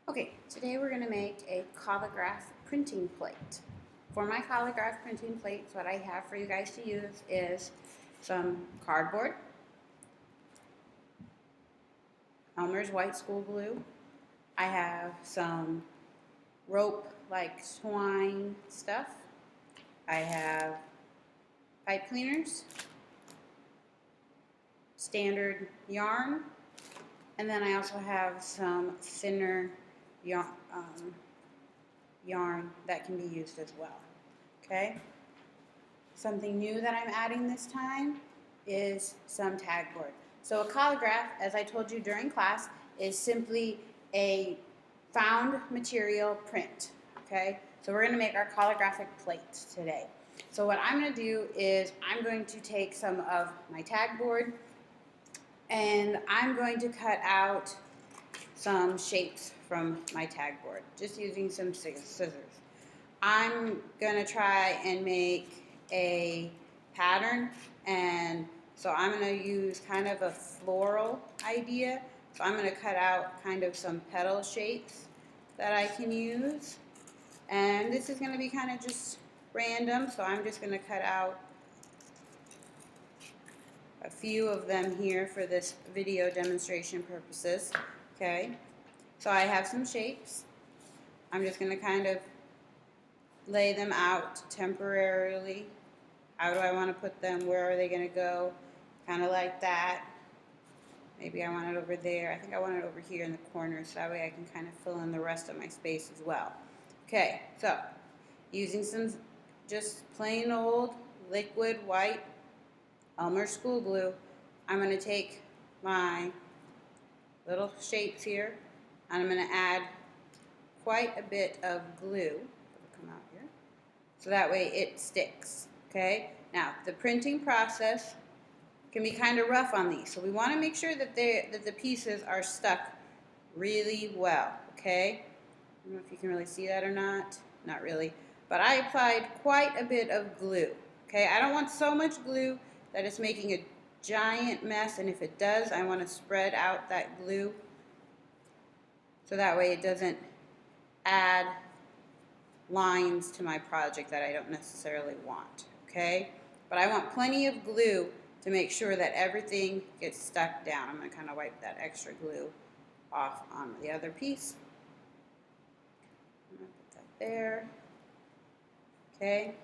Okay, today we're going to make a Collagraph printing plate. For my Collagraph printing plates, what I have for you guys to use is some cardboard, Elmer's white school glue. I have some rope like twine stuff. I have pipe cleaners, standard yarn, and then I also have some thinner yarn, that can be used as well. Okay? Something new that I'm adding this time is some tag board. So a collagraph, as I told you during class, is simply a found material print. Okay? So we're going to make our collagraphic plate today. So what I'm going to do is I'm going to take some of my tag board and I'm going to cut out some shapes from my tag board, just using some scissors. I'm going to try and make a pattern, and so I'm going to use kind of a floral idea. So I'm going to cut out kind of some petal shapes that I can use, and this is going to be kind of just random, so I'm just going to cut out a few of them here for this video demonstration purposes. Okay, so I have some shapes. I'm just going to kind of lay them out temporarily. How do I want to put them? Where are they going to go? Kind of like that. Maybe I want it over there. I think I want it over here in the corner, so that way I can kind of fill in the rest of my space as well. Okay, so using some just plain old liquid white Elmer's school glue, I'm going to take my little shapes here and I'm going to add quite a bit of glue. It'll come out here. So that way it sticks. Okay? Now, the printing process can be kind of rough on these. So we want to make sure that the pieces are stuck really well. Okay? I don't know if you can really see that or not. Not really. But I applied quite a bit of glue. Okay? I don't want so much glue that it's making a giant mess, and if it does, I want to spread out that glue so that way it doesn't add lines to my project that I don't necessarily want. Okay? But I want plenty of glue to make sure that everything gets stuck down. I'm going to kind of wipe that extra glue off on the other piece. I'm going to put that there. Okay?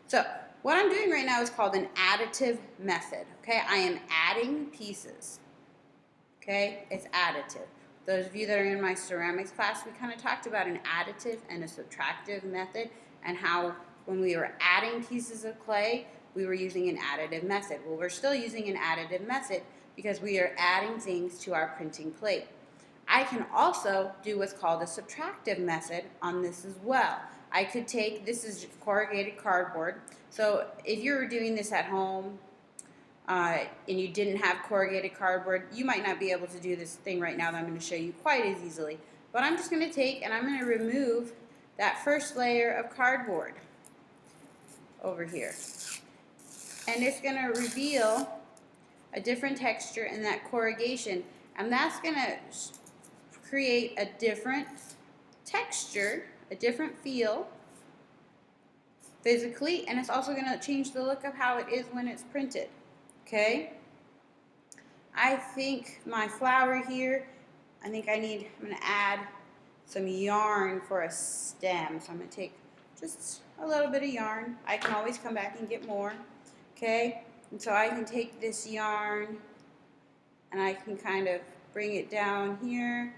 So, what I'm doing right now is called an additive method. Okay? I am adding pieces. Okay? It's additive. Those of you that are in my ceramics class, we kind of talked about an additive and a subtractive method and how when we were adding pieces of clay, we were using an additive method. Well, we're still using an additive method because we are adding things to our printing plate. I can also do what's called a subtractive method on this as well. I could take, this is corrugated cardboard, so if you were doing this at home and you didn't have corrugated cardboard, you might not be able to do this thing right now that I'm going to show you quite as easily. But I'm just going to take and I'm going to remove that first layer of cardboard over here. And it's going to reveal a different texture in that corrugation, and that's going to create a different texture, a different feel physically, and it's also going to change the look of how it is when it's printed. Okay? I think my flower here, I'm going to add some yarn for a stem. So I'm going to take just a little bit of yarn. I can always come back and get more. Okay? And so I can take this yarn and I can kind of bring it down here.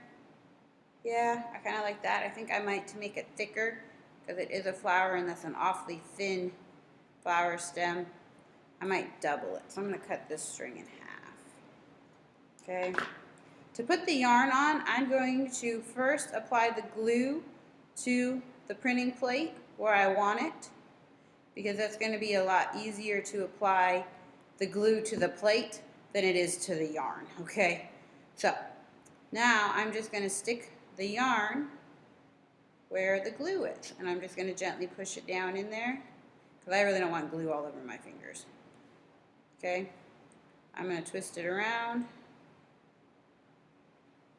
Yeah, I kind of like that. I think I might to make it thicker because it is a flower and that's an awfully thin flower stem. I might double it. So I'm going to cut this string in half. Okay. To put the yarn on, I'm going to first apply the glue to the printing plate where I want it, because that's going to be a lot easier to apply the glue to the plate than it is to the yarn. Okay. So now I'm just going to stick the yarn where the glue is, and I'm just going to gently push it down in there because I really don't want glue all over my fingers. Okay, I'm going to twist it around,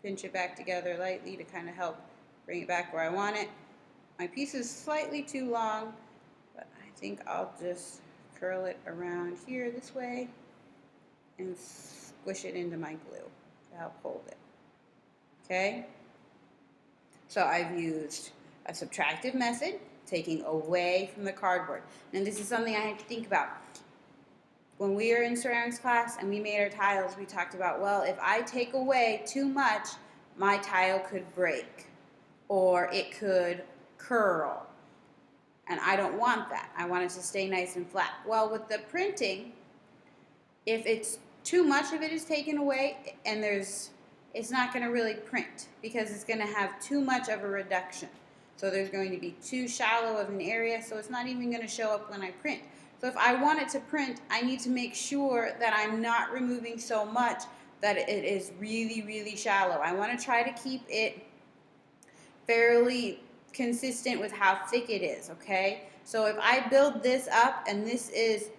pinch it back together lightly to kind of help bring it back where I want it. My piece is slightly too long, but I think I'll just curl it around here this way and squish it into my glue to help hold it. Okay? So I've used a subtractive method, taking away from the cardboard. And this is something I had to think about. When we were in ceramics class and we made our tiles, we talked about, well, if I take away too much, my tile could break or it could curl. And I don't want that. I want it to stay nice and flat. Well, with the printing, if it's too much of it is taken away and it's not going to really print because it's going to have too much of a reduction. So there's going to be too shallow of an area, so it's not even going to show up when I print. So if I want it to print, I need to make sure that I'm not removing so much that it is really, really shallow. I want to try to keep it fairly consistent with how thick it is, okay? So if I build this up and this is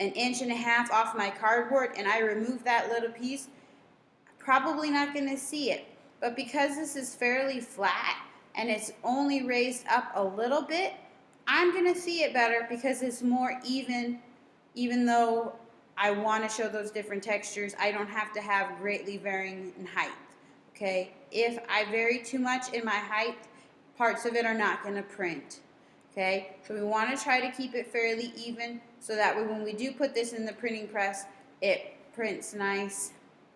1.5 inches off my cardboard and I remove that little piece, probably not going to see it. But because this is fairly flat and it's only raised up a little bit, I'm going to see it better because it's more even though I want to show those different textures. I don't have to have greatly varying in height. Okay? If I vary too much in my height, parts of it are not going to print. Okay? So we want to try to keep it fairly even so that way when we do put this in the printing press, it prints a nice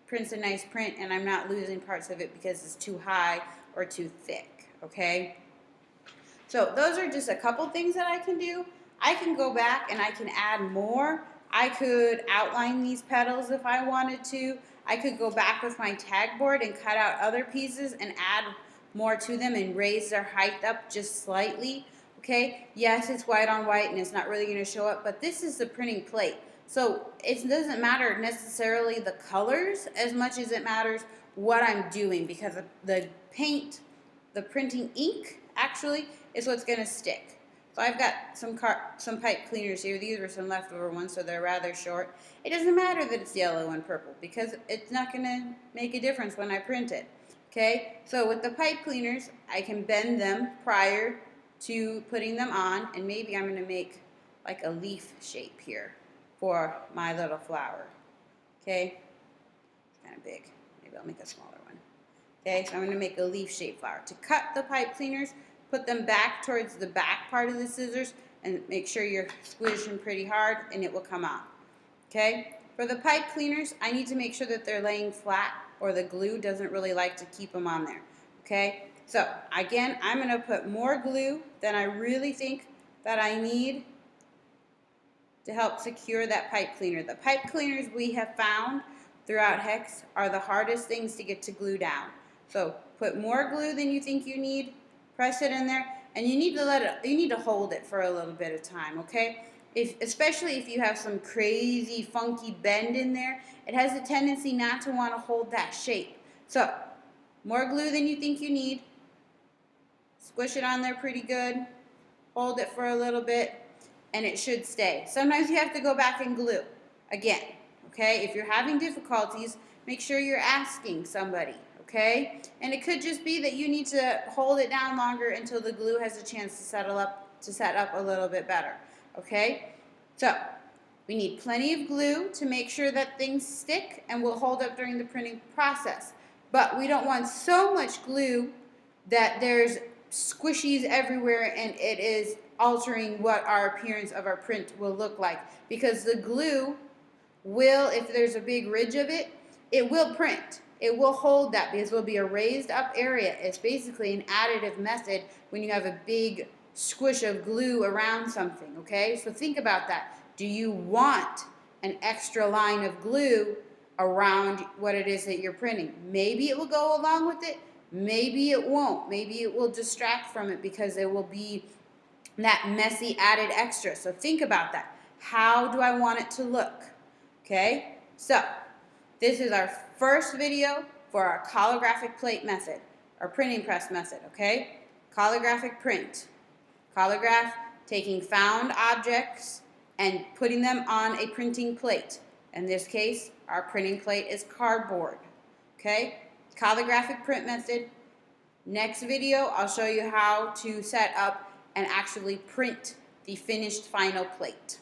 print and I'm not losing parts of it because it's too high or too thick. Okay? So those are just a couple things that I can do. I can go back and I can add more. I could outline these petals if I wanted to. I could go back with my tag board and cut out other pieces and add more to them and raise their height up just slightly. Okay, yes, it's white on white and it's not really going to show up, but this is the printing plate. So it doesn't matter necessarily the colors as much as it matters what I'm doing, because the paint, the printing ink actually is what's going to stick. So I've got some pipe cleaners here. These were some leftover ones, so they're rather short. It doesn't matter that it's yellow and purple because it's not going to make a difference when I print it. Okay, so with the pipe cleaners, I can bend them prior to putting them on, and maybe I'm going to make like a leaf shape here for my little flower. Okay, it's kind of big. Maybe I'll make a smaller one. Okay, so I'm going to make a leaf shape flower. To cut the pipe cleaners, put them back towards the back part of the scissors and make sure you're squishing pretty hard and it will come out. Okay, for the pipe cleaners, I need to make sure that they're laying flat or the glue doesn't really like to keep them on there. Okay, so again, I'm going to put more glue than I really think that I need to help secure that pipe cleaner. The pipe cleaners we have found throughout Hex are the hardest things to get to glue down. So put more glue than you think you need, press it in there, and you need to hold it for a little bit of time, okay? Especially if you have some crazy funky bend in there, it has a tendency not to want to hold that shape. So more glue than you think you need, squish it on there pretty good, hold it for a little bit, and it should stay. Sometimes you have to go back and glue again, okay? If you're having difficulties, make sure you're asking somebody, okay? And it could just be that you need to hold it down longer until the glue has a chance to set up a little bit better, okay? So we need plenty of glue to make sure that things stick and will hold up during the printing process. But we don't want so much glue that there's squishies everywhere and it is altering what our appearance of our print will look like, because the glue will, if there's a big ridge of it, it will print. It will hold that because it will be a raised up area. It's basically an additive method when you have a big squish of glue around something, okay? So think about that. Do you want an extra line of glue around what it is that you're printing? Maybe it will go along with it. Maybe it won't. Maybe it will distract from it because it will be that messy added extra. So think about that. How do I want it to look? Okay, so this is our first video for our calligraphic plate method, our printing press method, okay? Calligraphic print. Calligraph, taking found objects and putting them on a printing plate. In this case, our printing plate is cardboard, okay? Calligraphic print method, Next video, I'll show you how to set up and actually print the finished final plate.